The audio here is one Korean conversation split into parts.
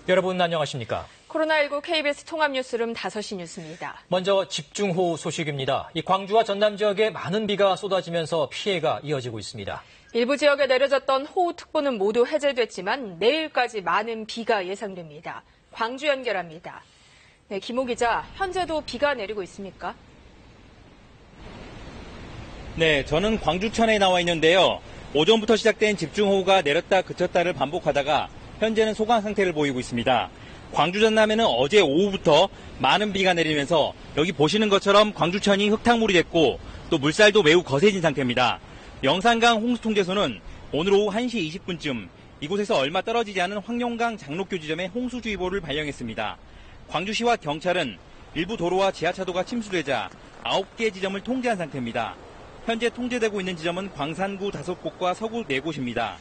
여러분 안녕하십니까? 코로나19 KBS 통합뉴스룸 5시 뉴스입니다. 먼저 집중호우 소식입니다. 이 광주와 전남 지역에 많은 비가 쏟아지면서 피해가 이어지고 있습니다. 일부 지역에 내려졌던 호우특보는 모두 해제됐지만 내일까지 많은 비가 예상됩니다. 광주 연결합니다. 네, 김호 기자, 현재도 비가 내리고 있습니까? 네, 저는 광주천에 나와 있는데요. 오전부터 시작된 집중호우가 내렸다 그쳤다를 반복하다가 현재는 소강 상태를 보이고 있습니다. 광주 전남에는 어제 오후부터 많은 비가 내리면서 여기 보시는 것처럼 광주천이 흙탕물이 됐고 또 물살도 매우 거세진 상태입니다. 영산강 홍수통제소는 오늘 오후 1시 20분쯤 이곳에서 얼마 떨어지지 않은 황룡강 장록교 지점에 홍수주의보를 발령했습니다. 광주시와 경찰은 일부 도로와 지하차도가 침수되자 9개 지점을 통제한 상태입니다. 현재 통제되고 있는 지점은 광산구 5곳과 서구 4곳입니다.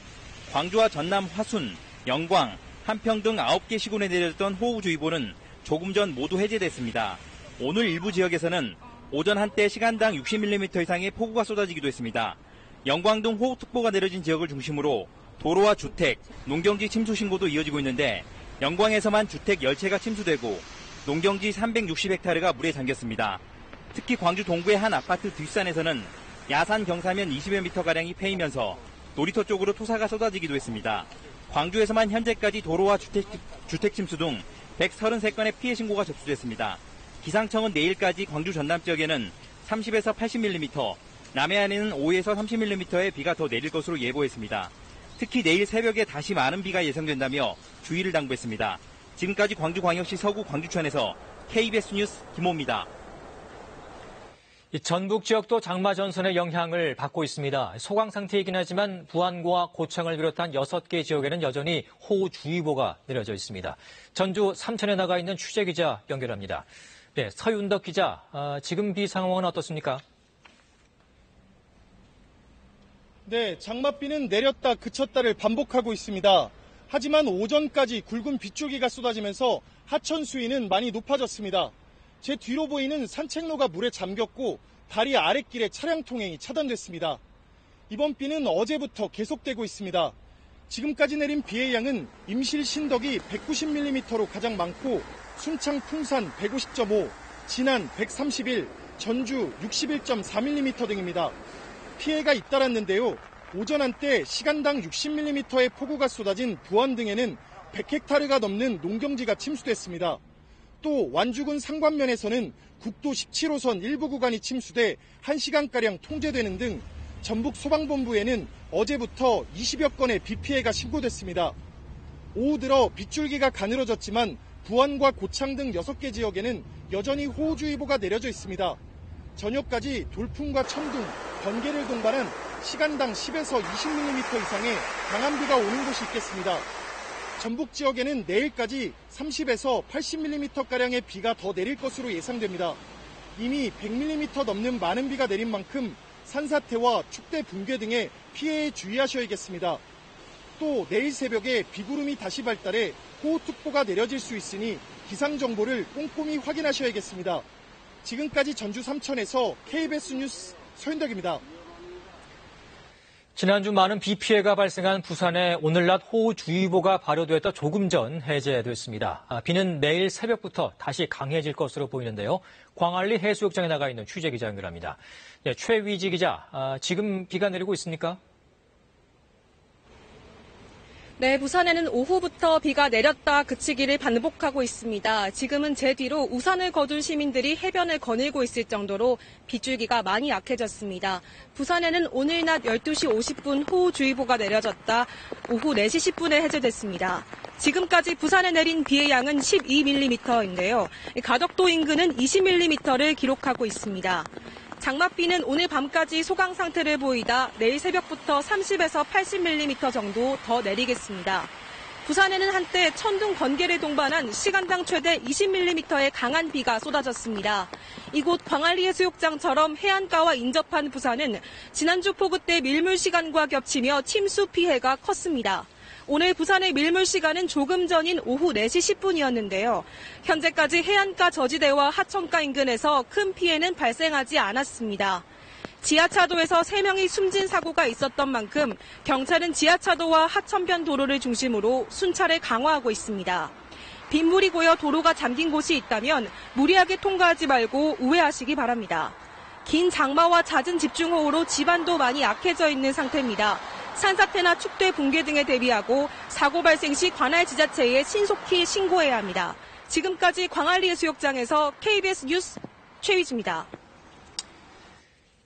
광주와 전남 화순, 영광, 한평 등 9개 시군에 내려졌던 호우주의보는 조금 전 모두 해제됐습니다. 오늘 일부 지역에서는 오전 한때 시간당 60mm 이상의 폭우가 쏟아지기도 했습니다. 영광 등 호우특보가 내려진 지역을 중심으로 도로와 주택, 농경지 침수 신고도 이어지고 있는데 영광에서만 주택 10채가 침수되고 농경지 360헥타르가 물에 잠겼습니다. 특히 광주 동구의 한 아파트 뒷산에서는 야산 경사면 20여 미터가량이 패이면서 놀이터 쪽으로 토사가 쏟아지기도 했습니다. 광주에서만 현재까지 도로와 주택 침수 등 133건의 피해 신고가 접수됐습니다. 기상청은 내일까지 광주 전남 지역에는 30에서 80mm, 남해안에는 5에서 30mm의 비가 더 내릴 것으로 예보했습니다. 특히 내일 새벽에 다시 많은 비가 예상된다며 주의를 당부했습니다. 지금까지 광주광역시 서구 광주천에서 KBS 뉴스 김호입니다. 전북 지역도 장마 전선의 영향을 받고 있습니다. 소강 상태이긴 하지만 부안과 고창을 비롯한 6개 지역에는 여전히 호우주의보가 내려져 있습니다. 전주 삼천에 나가 있는 취재기자 연결합니다. 네, 서윤덕 기자, 지금 비 상황은 어떻습니까? 네, 장맛비는 내렸다 그쳤다를 반복하고 있습니다. 하지만 오전까지 굵은 빗줄기가 쏟아지면서 하천 수위는 많이 높아졌습니다. 제 뒤로 보이는 산책로가 물에 잠겼고 다리 아랫길에 차량 통행이 차단됐습니다. 이번 비는 어제부터 계속되고 있습니다. 지금까지 내린 비의 양은 임실 신덕이 190mm로 가장 많고 순창 풍산 150.5, 진안 131, 전주 61.4mm 등입니다. 피해가 잇따랐는데요. 오전 한때 시간당 60mm의 폭우가 쏟아진 부안 등에는 100헥타르가 넘는 농경지가 침수됐습니다. 또 완주군 상관면에서는 국도 17호선 일부 구간이 침수돼 1시간가량 통제되는 등 전북 소방본부에는 어제부터 20여 건의 비 피해가 신고됐습니다. 오후 들어 빗줄기가 가늘어졌지만 부안과 고창 등 6개 지역에는 여전히 호우주의보가 내려져 있습니다. 저녁까지 돌풍과 천둥, 번개를 동반한 시간당 10에서 20mm 이상의 강한 비가 오는 곳이 있겠습니다. 전북 지역에는 내일까지 30에서 80mm가량의 비가 더 내릴 것으로 예상됩니다. 이미 100mm 넘는 많은 비가 내린 만큼 산사태와 축대 붕괴 등의 피해에 주의하셔야겠습니다. 또 내일 새벽에 비구름이 다시 발달해 호우특보가 내려질 수 있으니 기상정보를 꼼꼼히 확인하셔야겠습니다. 지금까지 전주 삼천에서 KBS 뉴스 서윤덕입니다. 지난주 많은 비 피해가 발생한 부산에 오늘 낮 호우주의보가 발효됐다 조금 전 해제됐습니다. 비는 내일 새벽부터 다시 강해질 것으로 보이는데요. 광안리 해수욕장에 나가 있는 취재기자 연결합니다. 네, 최위지 기자, 지금 비가 내리고 있습니까? 네, 부산에는 오후부터 비가 내렸다 그치기를 반복하고 있습니다. 지금은 제 뒤로 우산을 거둔 시민들이 해변을 거닐고 있을 정도로 빗줄기가 많이 약해졌습니다. 부산에는 오늘 낮 12시 50분 호우주의보가 내려졌다 오후 4시 10분에 해제됐습니다. 지금까지 부산에 내린 비의 양은 12mm인데요. 가덕도 인근은 20mm를 기록하고 있습니다. 장맛비는 오늘 밤까지 소강 상태를 보이다 내일 새벽부터 30에서 80mm 정도 더 내리겠습니다. 부산에는 한때 천둥 번개를 동반한 시간당 최대 20mm의 강한 비가 쏟아졌습니다. 이곳 광안리 해수욕장처럼 해안가와 인접한 부산은 지난주 폭우 때 밀물 시간과 겹치며 침수 피해가 컸습니다. 오늘 부산의 밀물 시간은 조금 전인 오후 4시 10분이었는데요. 현재까지 해안가 저지대와 하천가 인근에서 큰 피해는 발생하지 않았습니다. 지하차도에서 3명이 숨진 사고가 있었던 만큼 경찰은 지하차도와 하천변 도로를 중심으로 순찰을 강화하고 있습니다. 빗물이 고여 도로가 잠긴 곳이 있다면 무리하게 통과하지 말고 우회하시기 바랍니다. 긴 장마와 잦은 집중호우로 지반도 많이 약해져 있는 상태입니다. 산사태나 축대 붕괴 등에 대비하고 사고 발생 시 관할 지자체에 신속히 신고해야 합니다. 지금까지 광안리 해수욕장에서 KBS 뉴스 최휘지입니다.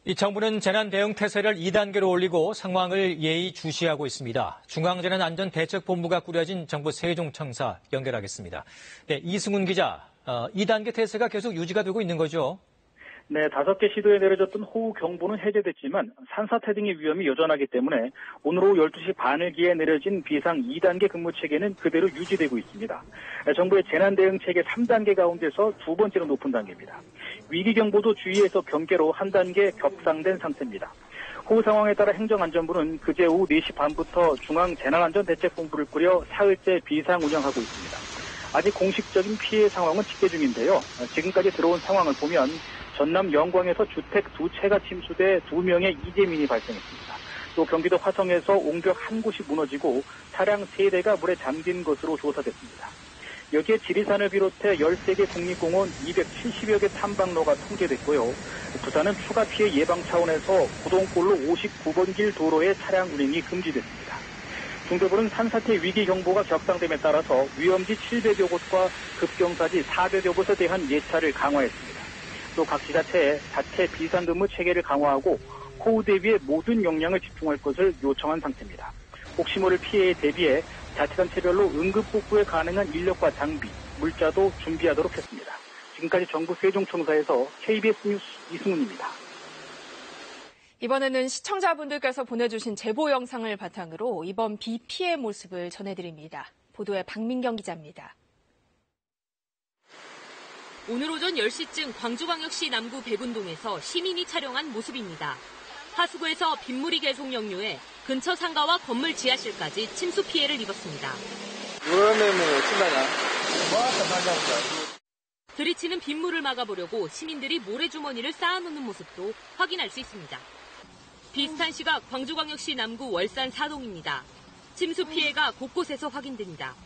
이 정부는 재난 대응 태세를 2단계로 올리고 상황을 예의주시하고 있습니다. 중앙재난안전대책본부가 꾸려진 정부 세종청사 연결하겠습니다. 네, 이승훈 기자, 2단계 태세가 계속 유지가 되고 있는 거죠? 네, 5개 시도에 내려졌던 호우 경보는 해제됐지만 산사태 등의 위험이 여전하기 때문에 오늘 오후 12시 반을 기해 내려진 비상 2단계 근무 체계는 그대로 유지되고 있습니다. 정부의 재난 대응 체계 3단계 가운데서 두 번째로 높은 단계입니다. 위기 경보도 주의에서 경계로 한 단계 격상된 상태입니다. 호우 상황에 따라 행정안전부는 그제 오후 4시 반부터 중앙재난안전대책본부를 꾸려 사흘째 비상 운영하고 있습니다. 아직 공식적인 피해 상황은 집계 중인데요. 지금까지 들어온 상황을 보면 전남 영광에서 주택 2채가 침수돼 2명의 이재민이 발생했습니다. 또 경기도 화성에서 옹벽 한 곳이 무너지고 차량 3대가 물에 잠긴 것으로 조사됐습니다. 여기에 지리산을 비롯해 13개 국립공원 270여 개 탐방로가 통제됐고요. 부산은 추가 피해 예방 차원에서 구동골로 59번 길 도로에 차량 운행이 금지됐습니다. 중대부는 산사태 위기 경보가 격상됨에 따라서 위험지 700여 곳과 급경사지 400여 곳에 대한 예찰을 강화했습니다. 또 각 지자체에 자체 비상근무 체계를 강화하고 호우 대비에 모든 역량을 집중할 것을 요청한 상태입니다. 혹시 모를 피해에 대비해 자치단체별로 응급복구에 가능한 인력과 장비, 물자도 준비하도록 했습니다. 지금까지 정부 세종청사에서 KBS 뉴스 이승훈입니다. 이번에는 시청자분들께서 보내주신 제보 영상을 바탕으로 이번 비 피해 모습을 전해드립니다. 보도에 박민경 기자입니다. 오늘 오전 10시쯤 광주광역시 남구 백운동에서 시민이 촬영한 모습입니다. 하수구에서 빗물이 계속 역류해 근처 상가와 건물 지하실까지 침수 피해를 입었습니다. 들이치는 빗물을 막아보려고 시민들이 모래주머니를 쌓아놓는 모습도 확인할 수 있습니다. 비슷한 시각 광주광역시 남구 월산 사동입니다. 침수 피해가 곳곳에서 확인됩니다.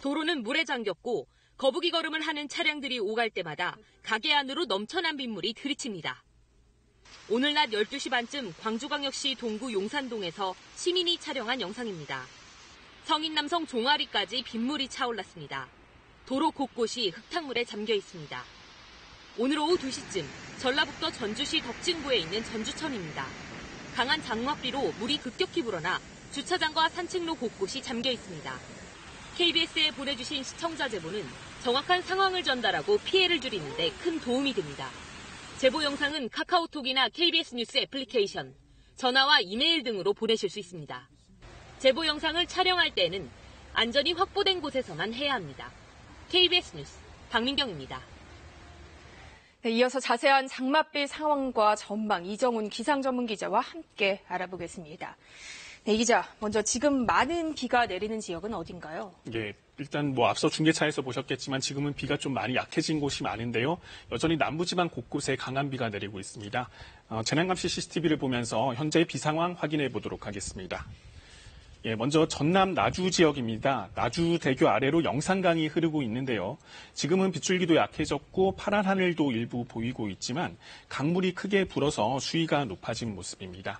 도로는 물에 잠겼고 거북이 걸음을 하는 차량들이 오갈 때마다 가게 안으로 넘쳐난 빗물이 들이칩니다. 오늘 낮 12시 반쯤 광주광역시 동구 용산동에서 시민이 촬영한 영상입니다. 성인 남성 종아리까지 빗물이 차올랐습니다. 도로 곳곳이 흙탕물에 잠겨 있습니다. 오늘 오후 2시쯤 전라북도 전주시 덕진구에 있는 전주천입니다. 강한 장맛비로 물이 급격히 불어나 주차장과 산책로 곳곳이 잠겨 있습니다. KBS에 보내주신 시청자 제보는 정확한 상황을 전달하고 피해를 줄이는 데 큰 도움이 됩니다. 제보 영상은 카카오톡이나 KBS 뉴스 애플리케이션, 전화와 이메일 등으로 보내실 수 있습니다. 제보 영상을 촬영할 때는 안전이 확보된 곳에서만 해야 합니다. KBS 뉴스 박민경입니다. 네, 이어서 자세한 장맛비 상황과 전망 이정훈 기상전문기자와 함께 알아보겠습니다. 네, 이 기자, 먼저 지금 많은 비가 내리는 지역은 어딘가요? 예, 일단 앞서 중계차에서 보셨겠지만 지금은 비가 좀 많이 약해진 곳이 많은데요. 여전히 남부지방 곳곳에 강한 비가 내리고 있습니다. 재난감시 CCTV를 보면서 현재 비 상황 확인해 보도록 하겠습니다. 예, 먼저 전남 나주 지역입니다. 나주대교 아래로 영산강이 흐르고 있는데요. 지금은 빗줄기도 약해졌고 파란 하늘도 일부 보이고 있지만 강물이 크게 불어서 수위가 높아진 모습입니다.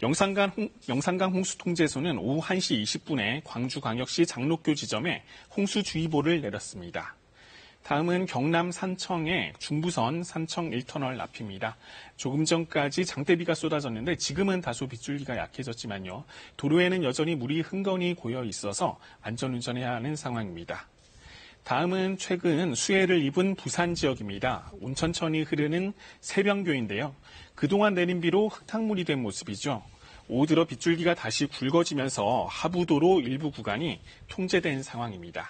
영산강 홍수통제소는 오후 1시 20분에 광주광역시 장로교 지점에 홍수주의보를 내렸습니다. 다음은 경남 산청의 중부선 산청 1터널 앞입니다. 조금 전까지 장대비가 쏟아졌는데 지금은 다소 빗줄기가 약해졌지만요. 도로에는 여전히 물이 흥건히 고여 있어서 안전운전해야 하는 상황입니다. 다음은 최근 수해를 입은 부산 지역입니다. 온천천이 흐르는 세병교인데요. 그동안 내린 비로 흙탕물이 된 모습이죠. 오후 들어 빗줄기가 다시 굵어지면서 하부도로 일부 구간이 통제된 상황입니다.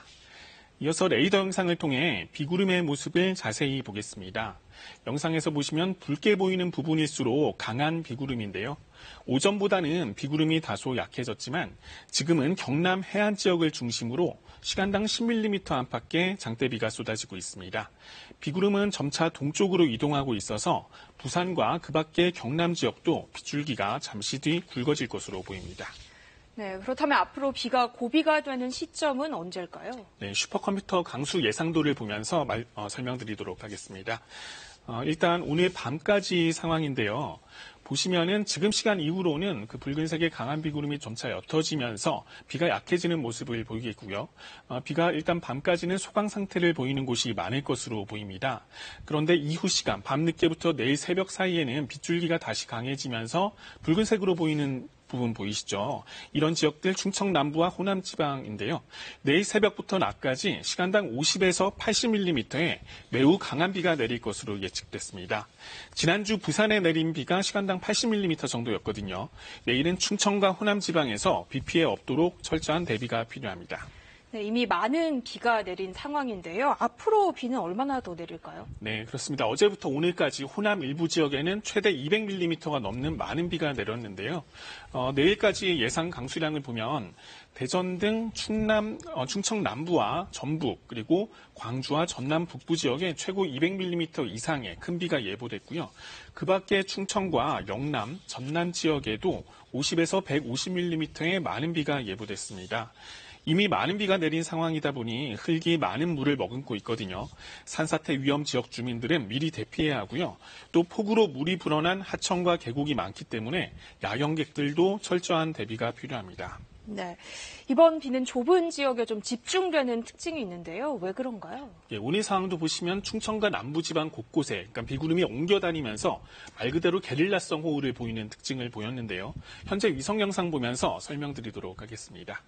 이어서 레이더 영상을 통해 비구름의 모습을 자세히 보겠습니다. 영상에서 보시면 붉게 보이는 부분일수록 강한 비구름인데요. 오전보다는 비구름이 다소 약해졌지만 지금은 경남 해안 지역을 중심으로 시간당 10mm 안팎의 장대비가 쏟아지고 있습니다. 비구름은 점차 동쪽으로 이동하고 있어서 부산과 그 밖의 경남 지역도 빗줄기가 잠시 뒤 굵어질 것으로 보입니다. 네, 그렇다면 앞으로 비가 고비가 되는 시점은 언제일까요? 네, 슈퍼컴퓨터 강수 예상도를 보면서 설명드리도록 하겠습니다. 일단 오늘 밤까지 상황인데요. 보시면은 지금 시간 이후로는 그 붉은색의 강한 비구름이 점차 옅어지면서 비가 약해지는 모습을 보이겠고요. 비가 일단 밤까지는 소강 상태를 보이는 곳이 많을 것으로 보입니다. 그런데 이후 시간 밤늦게부터 내일 새벽 사이에는 빗줄기가 다시 강해지면서 붉은색으로 보이는 부분 보이시죠? 이런 지역들 충청 남부와 호남 지방인데요. 내일 새벽부터 낮까지 시간당 50에서 80mm의 매우 강한 비가 내릴 것으로 예측됐습니다. 지난주 부산에 내린 비가 시간당 80mm 정도였거든요. 내일은 충청과 호남 지방에서 비 피해 없도록 철저한 대비가 필요합니다. 네, 이미 많은 비가 내린 상황인데요. 앞으로 비는 얼마나 더 내릴까요? 네, 그렇습니다. 어제부터 오늘까지 호남 일부 지역에는 최대 200mm가 넘는 많은 비가 내렸는데요. 내일까지 예상 강수량을 보면 대전 등 충청 남부와 전북 그리고 광주와 전남 북부 지역에 최고 200mm 이상의 큰 비가 예보됐고요. 그 밖에 충청과 영남, 전남 지역에도 50에서 150mm의 많은 비가 예보됐습니다. 이미 많은 비가 내린 상황이다 보니 흙이 많은 물을 머금고 있거든요. 산사태 위험 지역 주민들은 미리 대피해야 하고요. 또 폭우로 물이 불어난 하천과 계곡이 많기 때문에 야영객들도 철저한 대비가 필요합니다. 네, 이번 비는 좁은 지역에 좀 집중되는 특징이 있는데요. 왜 그런가요? 예, 오늘 상황도 보시면 충청과 남부지방 곳곳에 그러니까 비구름이 옮겨다니면서 말 그대로 게릴라성 호우를 보이는 특징을 보였는데요. 현재 위성 영상 보면서 설명드리도록 하겠습니다.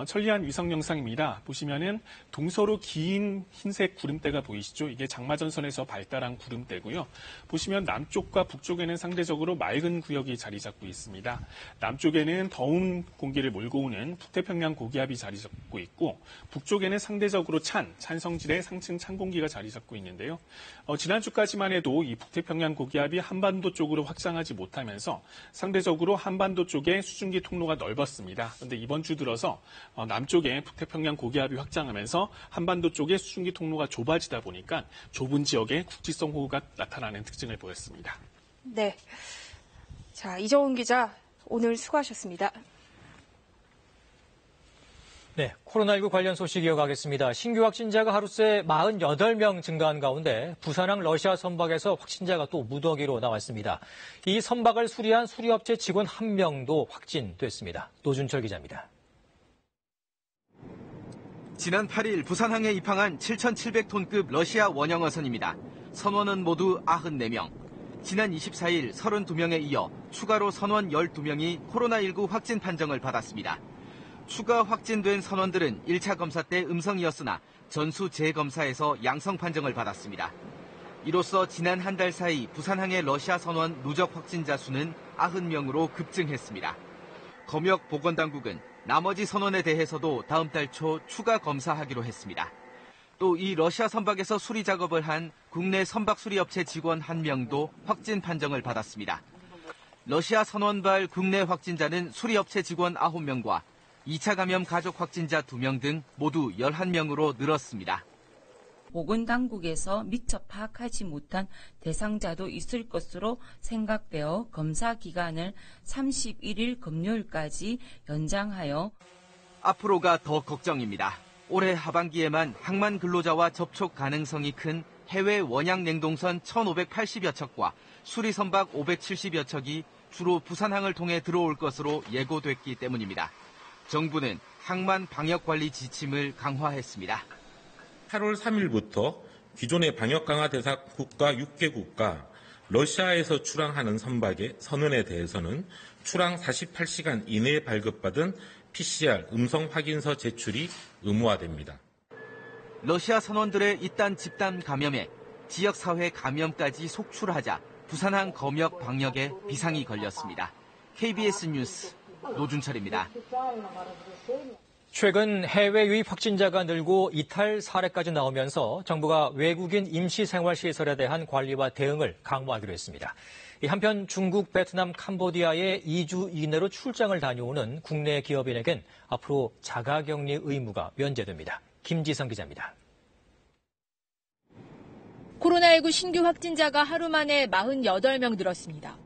천리안 위성 영상입니다. 보시면은 동서로 긴 흰색 구름대가 보이시죠? 이게 장마전선에서 발달한 구름대고요. 보시면 남쪽과 북쪽에는 상대적으로 맑은 구역이 자리 잡고 있습니다. 남쪽에는 더운 공기를 몰고 오는 북태평양 고기압이 자리 잡고 있고 북쪽에는 상대적으로 찬 성질의 상층 찬 공기가 자리 잡고 있는데요. 지난주까지만 해도 이 북태평양 고기압이 한반도 쪽으로 확장하지 못하면서 상대적으로 한반도 쪽에 수증기 통로가 넓었습니다. 그런데 이번 주 들어서 남쪽에 북태평양 고기압이 확장하면서 한반도 쪽에 수증기 통로가 좁아지다 보니까 좁은 지역에 국지성 호우가 나타나는 특징을 보였습니다. 네. 자, 이정훈 기자, 오늘 수고하셨습니다. 네, 코로나19 관련 소식 이어가겠습니다. 신규 확진자가 하루새 48명 증가한 가운데 부산항 러시아 선박에서 확진자가 또 무더기로 나왔습니다. 이 선박을 수리한 수리업체 직원 1명도 확진됐습니다. 노준철 기자입니다. 지난 8일 부산항에 입항한 7,700톤급 러시아 원형어선입니다. 선원은 모두 94명. 지난 24일 32명에 이어 추가로 선원 12명이 코로나19 확진 판정을 받았습니다. 추가 확진된 선원들은 1차 검사 때 음성이었으나 전수 재검사에서 양성 판정을 받았습니다. 이로써 지난 한 달 사이 부산항의 러시아 선원 누적 확진자 수는 90명으로 급증했습니다. 검역 보건당국은 나머지 선원에 대해서도 다음 달 초 추가 검사하기로 했습니다. 또 이 러시아 선박에서 수리 작업을 한 국내 선박 수리업체 직원 1명도 확진 판정을 받았습니다. 러시아 선원발 국내 확진자는 수리업체 직원 9명과 2차 감염 가족 확진자 2명 등 모두 11명으로 늘었습니다. 보건당국에서 미처 파악하지 못한 대상자도 있을 것으로 생각되어 검사 기간을 31일 금요일까지 연장하여 앞으로가 더 걱정입니다. 올해 하반기에만 항만 근로자와 접촉 가능성이 큰 해외 원양 냉동선 1,580여 척과 수리선박 570여 척이 주로 부산항을 통해 들어올 것으로 예고됐기 때문입니다. 정부는 항만 방역관리 지침을 강화했습니다. 8월 3일부터 기존의 방역 강화 대상 국가 6개국과 러시아에서 출항하는 선박의 선원에 대해서는 출항 48시간 이내에 발급받은 PCR 음성 확인서 제출이 의무화됩니다. 러시아 선원들의 잇단 집단 감염에 지역사회 감염까지 속출하자 부산항 검역 방역에 비상이 걸렸습니다. KBS 뉴스 노준철입니다. 최근 해외 유입 확진자가 늘고 이탈 사례까지 나오면서 정부가 외국인 임시생활시설에 대한 관리와 대응을 강화하기로 했습니다. 한편 중국, 베트남, 캄보디아에 2주 이내로 출장을 다녀오는 국내 기업인에겐 앞으로 자가격리 의무가 면제됩니다. 김지성 기자입니다. 코로나19 신규 확진자가 하루 만에 48명 늘었습니다.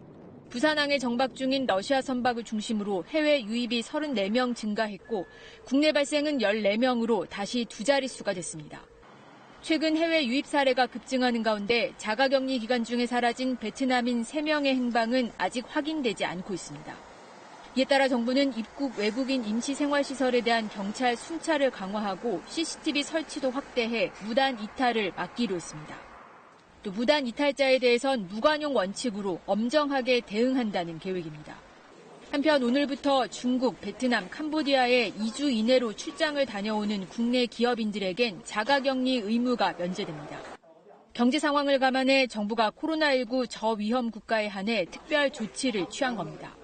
부산항에 정박 중인 러시아 선박을 중심으로 해외 유입이 34명 증가했고 국내 발생은 14명으로 다시 두 자릿수가 됐습니다. 최근 해외 유입 사례가 급증하는 가운데 자가격리 기간 중에 사라진 베트남인 3명의 행방은 아직 확인되지 않고 있습니다. 이에 따라 정부는 입국 외국인 임시생활시설에 대한 경찰 순찰을 강화하고 CCTV 설치도 확대해 무단 이탈을 막기로 했습니다. 또 무단 이탈자에 대해선 무관용 원칙으로 엄정하게 대응한다는 계획입니다. 한편 오늘부터 중국, 베트남, 캄보디아에 2주 이내로 출장을 다녀오는 국내 기업인들에겐 자가격리 의무가 면제됩니다. 경제 상황을 감안해 정부가 코로나19 저위험 국가에 한해 특별 조치를 취한 겁니다.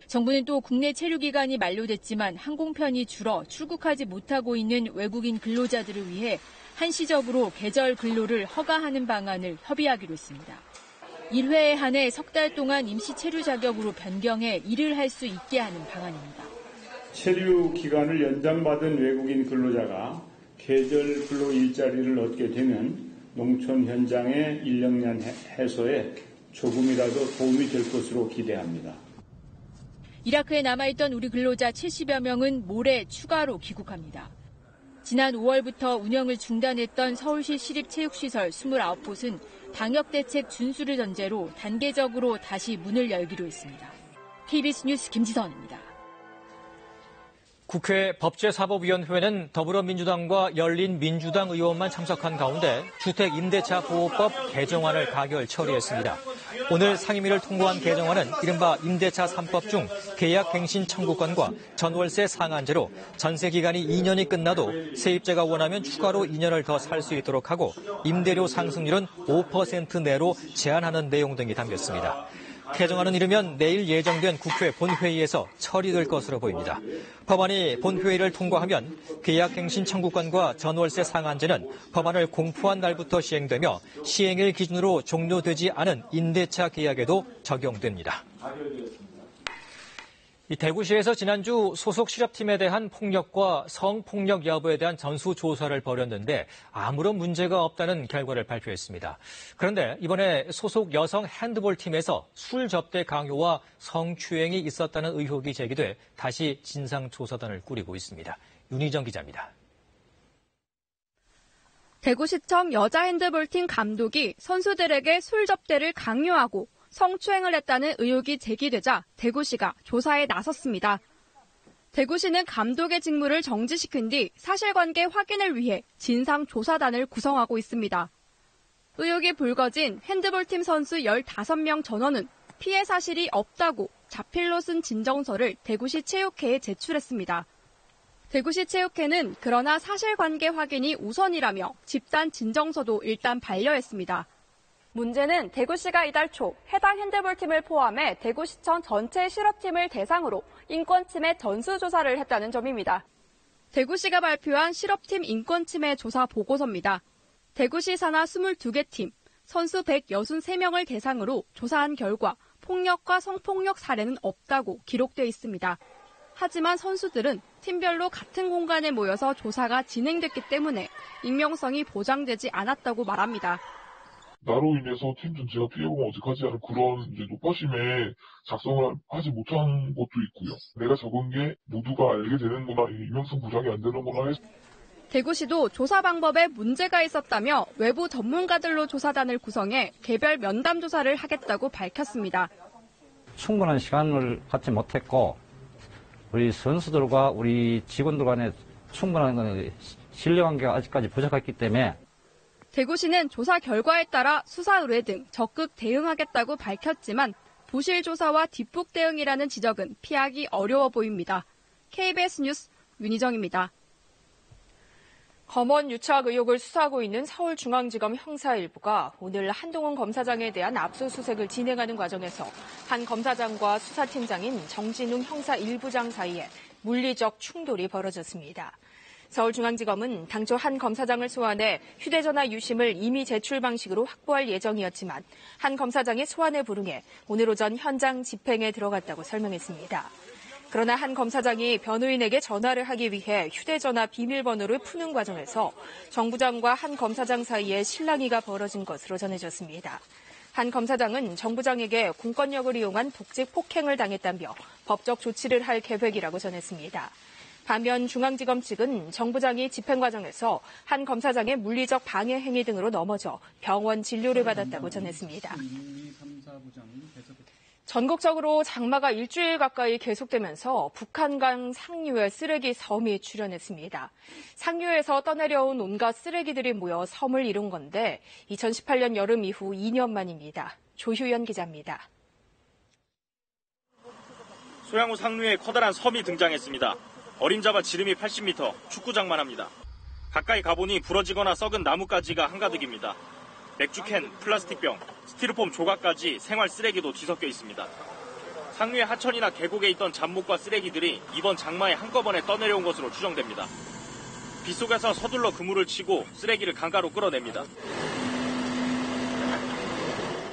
정부는 또 국내 체류기간이 만료됐지만 항공편이 줄어 출국하지 못하고 있는 외국인 근로자들을 위해 한시적으로 계절 근로를 허가하는 방안을 협의하기로 했습니다. 1회에 한해 석 달 동안 임시 체류 자격으로 변경해 일을 할 수 있게 하는 방안입니다. 체류 기간을 연장받은 외국인 근로자가 계절 근로 일자리를 얻게 되면 농촌 현장의 인력난 해소에 조금이라도 도움이 될 것으로 기대합니다. 이라크에 남아있던 우리 근로자 70여 명은 모레 추가로 귀국합니다. 지난 5월부터 운영을 중단했던 서울시 시립체육시설 29곳은 방역대책 준수를 전제로 단계적으로 다시 문을 열기로 했습니다. KBS 뉴스 김지선입니다. 국회 법제사법위원회는 더불어민주당과 열린민주당 의원만 참석한 가운데 주택임대차보호법 개정안을 가결 처리했습니다. 오늘 상임위를 통과한 개정안은 이른바 임대차 3법 중 계약갱신 청구권과 전월세 상한제로 전세 기간이 2년이 끝나도 세입자가 원하면 추가로 2년을 더 살 수 있도록 하고 임대료 상승률은 5% 내로 제한하는 내용 등이 담겼습니다. 개정안은 이르면 내일 예정된 국회 본회의에서 처리될 것으로 보입니다. 법안이 본회의를 통과하면 계약갱신 청구권과 전월세 상한제는 법안을 공포한 날부터 시행되며 시행일 기준으로 종료되지 않은 임대차 계약에도 적용됩니다. 이 대구시에서 지난주 소속 실업팀에 대한 폭력과 성폭력 여부에 대한 전수조사를 벌였는데 아무런 문제가 없다는 결과를 발표했습니다. 그런데 이번에 소속 여성 핸드볼팀에서 술 접대 강요와 성추행이 있었다는 의혹이 제기돼 다시 진상조사단을 꾸리고 있습니다. 윤희정 기자입니다. 대구시청 여자 핸드볼팀 감독이 선수들에게 술 접대를 강요하고 성추행을 했다는 의혹이 제기되자 대구시가 조사에 나섰습니다. 대구시는 감독의 직무를 정지시킨 뒤 사실관계 확인을 위해 진상조사단을 구성하고 있습니다. 의혹이 불거진 핸드볼팀 선수 15명 전원은 피해 사실이 없다고 자필로 쓴 진정서를 대구시 체육회에 제출했습니다. 대구시 체육회는 그러나 사실관계 확인이 우선이라며 집단 진정서도 일단 반려했습니다. 문제는 대구시가 이달 초 해당 핸드볼팀을 포함해 대구시청 전체 실업팀을 대상으로 인권침해 전수조사를 했다는 점입니다. 대구시가 발표한 실업팀 인권침해 조사 보고서입니다. 대구시 산하 22개 팀, 선수 163명을 대상으로 조사한 결과 폭력과 성폭력 사례는 없다고 기록돼 있습니다. 하지만 선수들은 팀별로 같은 공간에 모여서 조사가 진행됐기 때문에 익명성이 보장되지 않았다고 말합니다. 나로 인해서 팀 전체가 피해보면 어떡하지 하는 그런 노파심에 작성을 하지 못한 것도 있고요. 내가 적은 게 모두가 알게 되는구나, 익명성 보장이 안 되는구나 해서. 대구시도 조사 방법에 문제가 있었다며 외부 전문가들로 조사단을 구성해 개별 면담 조사를 하겠다고 밝혔습니다. 충분한 시간을 갖지 못했고 우리 선수들과 우리 직원들 간에 충분한 신뢰관계가 아직까지 부족했기 때문에 대구시는 조사 결과에 따라 수사 의뢰 등 적극 대응하겠다고 밝혔지만 부실 조사와 뒷북 대응이라는 지적은 피하기 어려워 보입니다. KBS 뉴스 윤희정입니다. 검언 유착 의혹을 수사하고 있는 서울중앙지검 형사일부가 오늘 한동훈 검사장에 대한 압수수색을 진행하는 과정에서 한 검사장과 수사팀장인 정진웅 형사 1부장 사이에 물리적 충돌이 벌어졌습니다. 서울중앙지검은 당초 한 검사장을 소환해 휴대전화 유심을 임의 제출 방식으로 확보할 예정이었지만 한 검사장의 소환에 불응해 오늘 오전 현장 집행에 들어갔다고 설명했습니다. 그러나 한 검사장이 변호인에게 전화를 하기 위해 휴대전화 비밀번호를 푸는 과정에서 정 부장과 한 검사장 사이에 실랑이가 벌어진 것으로 전해졌습니다. 한 검사장은 정 부장에게 공권력을 이용한 복직 폭행을 당했다며 법적 조치를 할 계획이라고 전했습니다. 반면 중앙지검 측은 정 부장이 집행 과정에서 한 검사장의 물리적 방해 행위 등으로 넘어져 병원 진료를 받았다고 전했습니다. 전국적으로 장마가 일주일 가까이 계속되면서 북한강 상류에 쓰레기 섬이 출현했습니다. 상류에서 떠내려온 온갖 쓰레기들이 모여 섬을 이룬 건데 2018년 여름 이후 2년 만입니다. 조효연 기자입니다. 소양호 상류에 커다란 섬이 등장했습니다. 어림잡아 지름이 80m, 축구장만 합니다. 가까이 가보니 부러지거나 썩은 나뭇가지가 한가득입니다. 맥주캔, 플라스틱병, 스티로폼 조각까지 생활 쓰레기도 뒤섞여 있습니다. 상류의 하천이나 계곡에 있던 잡목과 쓰레기들이 이번 장마에 한꺼번에 떠내려온 것으로 추정됩니다. 빗속에서 서둘러 그물을 치고 쓰레기를 강가로 끌어냅니다.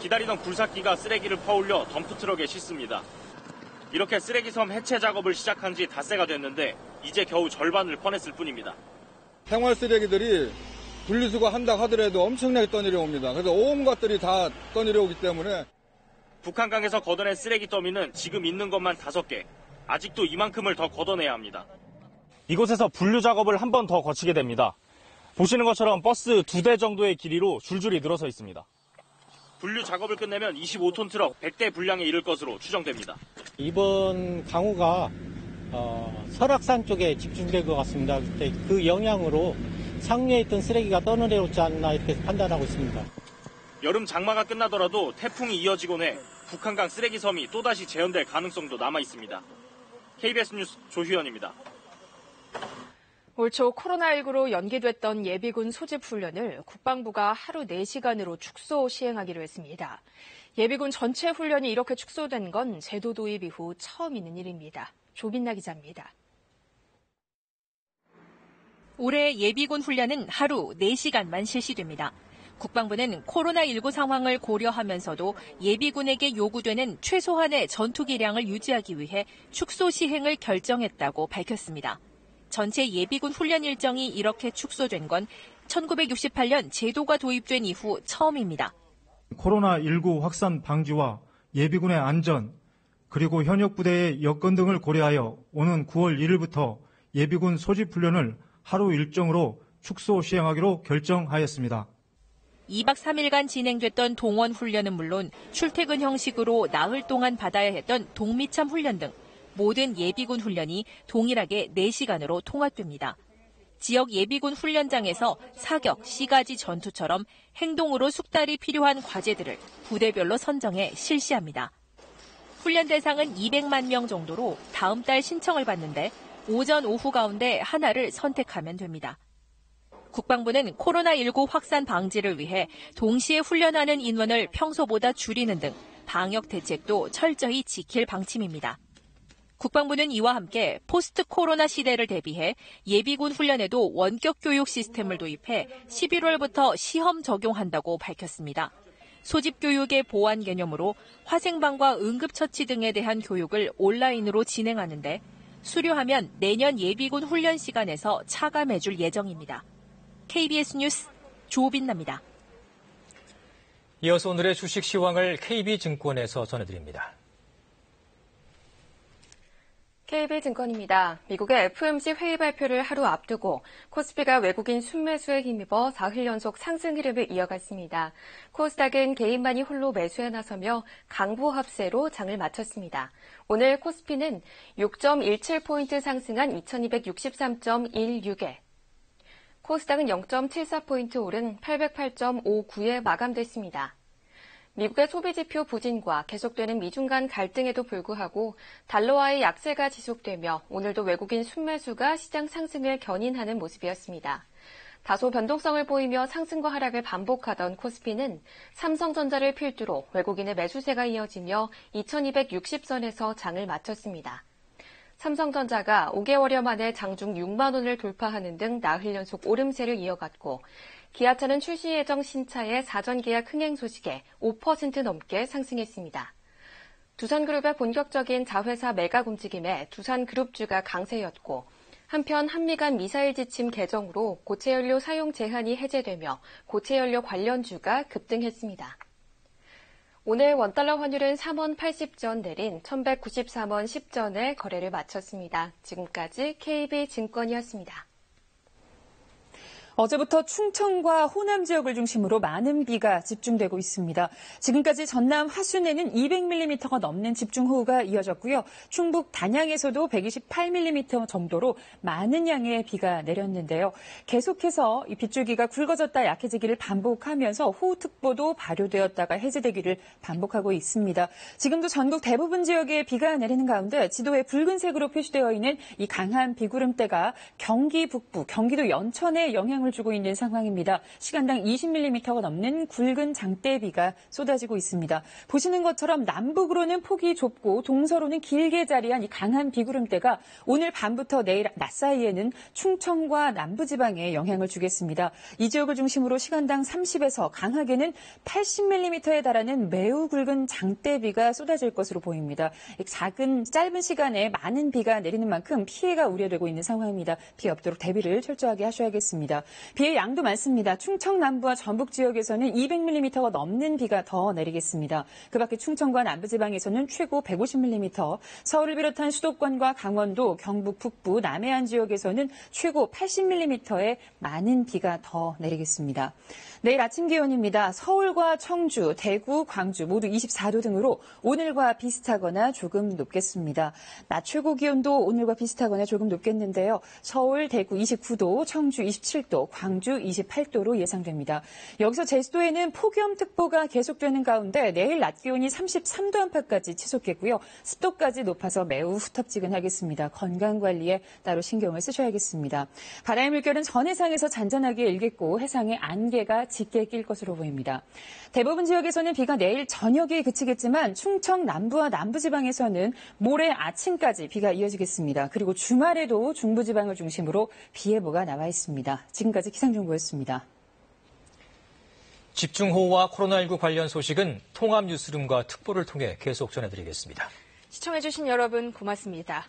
기다리던 굴삭기가 쓰레기를 퍼올려 덤프트럭에 싣습니다. 이렇게 쓰레기섬 해체 작업을 시작한 지 닷새가 됐는데 이제 겨우 절반을 퍼냈을 뿐입니다. 생활 쓰레기들이 분리수거 한다 하더라도 엄청나게 떠내려옵니다. 그래서 온 것들이 다 떠내려오기 때문에. 북한강에서 걷어낸 쓰레기 더미는 지금 있는 것만 5개. 아직도 이만큼을 더 걷어내야 합니다. 이곳에서 분류 작업을 한 번 더 거치게 됩니다. 보시는 것처럼 버스 2대 정도의 길이로 줄줄이 늘어서 있습니다. 분류 작업을 끝내면 25톤 트럭 100대 분량에 이를 것으로 추정됩니다. 이번 강우가 설악산 쪽에 집중된 것 같습니다. 그 영향으로 상류에 있던 쓰레기가 떠내려오지 않나 이렇게 판단하고 있습니다. 여름 장마가 끝나더라도 태풍이 이어지곤 해 북한강 쓰레기섬이 또다시 재현될 가능성도 남아 있습니다. KBS 뉴스 조휴연입니다. 올 초 코로나19로 연기됐던 예비군 소집 훈련을 국방부가 하루 4시간으로 축소 시행하기로 했습니다. 예비군 전체 훈련이 이렇게 축소된 건 제도 도입 이후 처음 있는 일입니다. 조빈나 기자입니다. 올해 예비군 훈련은 하루 4시간만 실시됩니다. 국방부는 코로나19 상황을 고려하면서도 예비군에게 요구되는 최소한의 전투기량을 유지하기 위해 축소 시행을 결정했다고 밝혔습니다. 전체 예비군 훈련 일정이 이렇게 축소된 건 1968년 제도가 도입된 이후 처음입니다. 코로나19 확산 방지와 예비군의 안전, 그리고 현역 부대의 여건 등을 고려하여 오는 9월 1일부터 예비군 소집 훈련을 하루 일정으로 축소 시행하기로 결정하였습니다. 2박 3일간 진행됐던 동원 훈련은 물론 출퇴근 형식으로 나흘 동안 받아야 했던 동미참 훈련 등 모든 예비군 훈련이 동일하게 4시간으로 통합됩니다. 지역 예비군 훈련장에서 사격, 시가지 전투처럼 행동으로 숙달이 필요한 과제들을 부대별로 선정해 실시합니다. 훈련 대상은 200만 명 정도로 다음 달 신청을 받는데 오전, 오후 가운데 하나를 선택하면 됩니다. 국방부는 코로나19 확산 방지를 위해 동시에 훈련하는 인원을 평소보다 줄이는 등 방역 대책도 철저히 지킬 방침입니다. 국방부는 이와 함께 포스트 코로나 시대를 대비해 예비군 훈련에도 원격 교육 시스템을 도입해 11월부터 시험 적용한다고 밝혔습니다. 소집 교육의 보완 개념으로 화생방과 응급처치 등에 대한 교육을 온라인으로 진행하는데 수료하면 내년 예비군 훈련 시간에서 차감해줄 예정입니다. KBS 뉴스 조빈나입니다. 이어서 오늘의 주식 시황을 KB증권에서 전해드립니다. KB증권입니다. 미국의 FOMC 회의 발표를 하루 앞두고 코스피가 외국인 순매수에 힘입어 4일 연속 상승 흐름을 이어갔습니다. 코스닥은 개인만이 홀로 매수에 나서며 강보 합세로 장을 마쳤습니다. 오늘 코스피는 6.17포인트 상승한 2263.16에 코스닥은 0.74포인트 오른 808.59에 마감됐습니다. 미국의 소비지표 부진과 계속되는 미중 간 갈등에도 불구하고 달러와의 약세가 지속되며 오늘도 외국인 순매수가 시장 상승을 견인하는 모습이었습니다. 다소 변동성을 보이며 상승과 하락을 반복하던 코스피는 삼성전자를 필두로 외국인의 매수세가 이어지며 2260선에서 장을 마쳤습니다. 삼성전자가 5개월여 만에 장중 6만 원을 돌파하는 등 나흘 연속 오름세를 이어갔고 기아차는 출시 예정 신차의 사전 계약 흥행 소식에 5% 넘게 상승했습니다. 두산그룹의 본격적인 자회사 매각 움직임에 두산그룹주가 강세였고 한편 한미 간 미사일 지침 개정으로 고체연료 사용 제한이 해제되며 고체연료 관련주가 급등했습니다. 오늘 원달러 환율은 3원 80전 내린 1193원 10전에 거래를 마쳤습니다. 지금까지 KB증권이었습니다. 어제부터 충청과 호남 지역을 중심으로 많은 비가 집중되고 있습니다. 지금까지 전남 화순에는 200mm가 넘는 집중호우가 이어졌고요. 충북 단양에서도 128mm 정도로 많은 양의 비가 내렸는데요. 계속해서 이 빗줄기가 굵어졌다 약해지기를 반복하면서 호우특보도 발효되었다가 해제되기를 반복하고 있습니다. 지금도 전국 대부분 지역에 비가 내리는 가운데 지도에 붉은색으로 표시되어 있는 이 강한 비구름대가 경기 북부, 경기도 연천에 영향을 주고 있는 상황입니다. 시간당 20mm가 넘는 굵은 장대비가 쏟아지고 있습니다. 보시는 것처럼 남북으로는 폭이 좁고 동서로는 길게 자리한 이 강한 비구름대가 오늘 밤부터 내일 낮 사이에는 충청과 남부지방에 영향을 주겠습니다. 이 지역을 중심으로 시간당 30에서 강하게는 80mm에 달하는 매우 굵은 장대비가 쏟아질 것으로 보입니다. 짧은 시간에 많은 비가 내리는 만큼 피해가 우려되고 있는 상황입니다. 피해 없도록 대비를 철저하게 하셔야겠습니다. 비의 양도 많습니다. 충청 남부와 전북 지역에서는 200mm가 넘는 비가 더 내리겠습니다. 그 밖에 충청과 남부지방에서는 최고 150mm, 서울을 비롯한 수도권과 강원도, 경북 북부, 남해안 지역에서는 최고 80mm의 많은 비가 더 내리겠습니다. 내일 아침 기온입니다. 서울과 청주, 대구, 광주 모두 24도 등으로 오늘과 비슷하거나 조금 높겠습니다. 낮 최고 기온도 오늘과 비슷하거나 조금 높겠는데요. 서울, 대구 29도, 청주 27도, 광주 28도로 예상됩니다. 여기서 제주도에는 폭염특보가 계속되는 가운데 내일 낮 기온이 33도 안팎까지 치솟겠고요. 습도까지 높아서 매우 후텁지근하겠습니다. 건강관리에 따로 신경을 쓰셔야겠습니다. 바다의 물결은 전 해상에서 잔잔하게 일겠고 해상에 안개가 짙게 낄 것으로 보입니다. 대부분 지역에서는 비가 내일 저녁에 그치겠지만 충청 남부와 남부지방에서는 모레 아침까지 비가 이어지겠습니다. 그리고 주말에도 중부지방을 중심으로 비 예보가 나와 있습니다. 지금까지 기상정보였습니다. 집중호우와 코로나19 관련 소식은 통합뉴스룸과 특보를 통해 계속 전해드리겠습니다. 시청해주신 여러분 고맙습니다.